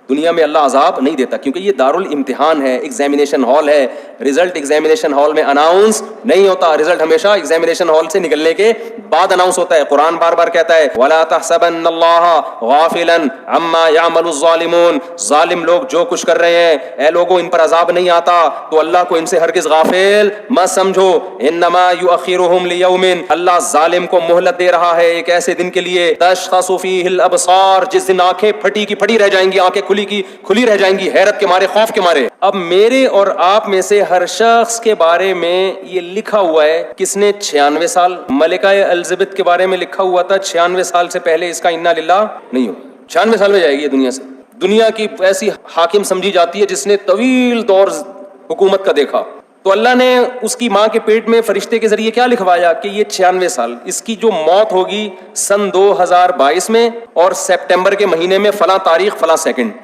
दुनिया में अल्लाह अजाब नहीं देता, क्योंकि ये दारुल इम्तिहान है, एग्जामिनेशन हॉल है। रिजल्ट एग्जामिनेशन हॉल में अनाउंस नहीं होता, रिजल्ट हमेशा एग्जामिनेशन हॉल से निकलने के बाद अनाउंस होता है। कुरान बार बार कहता है वला तहसबन्नल्लाह गाफिलन अम्मा यामलुज़ ज़ालिमून, जालिम लोग जो कुछ कर रहे हैं, ए लोगों इन पर अजाब नहीं आता तो अल्लाह को इनसे हरगिज गाफिल मत समझो। इन्नमा युअखिरुहुम लियौमिन, अल्लाह जालिम को मोहलत दे रहा है एक ऐसे दिन के लिए, तशखसु फीहिल अबसार, जिस दिन आंखें फटी की फटी रह जाएंगी, आंखें खुली की खुली रह जाएंगी, हैरत के मारे, खौफ के मारे। अब मेरे और आप में से हर शख्स के बारे में ये लिखा हुआ है, किसने 96 साल, मलिका एलिजाबेथ के बारे में लिखा हुआ था 96 साल से पहले इसका इन्ना लिल्लाह नहीं हो, 96 साल में जाएगी ये दुनिया से। दुनिया की ऐसी हाकिम समझी जाती है जिसने तवील दौर हुकूमत का देखा। तो अल्लाह ने उसकी माँ के पेट में फरिश्ते के जरिए क्या लिखवाया कि ये 96 साल, इसकी जो मौत होगी सन 2022 में और सितंबर के महीने में फला तारीख फला सेकंड।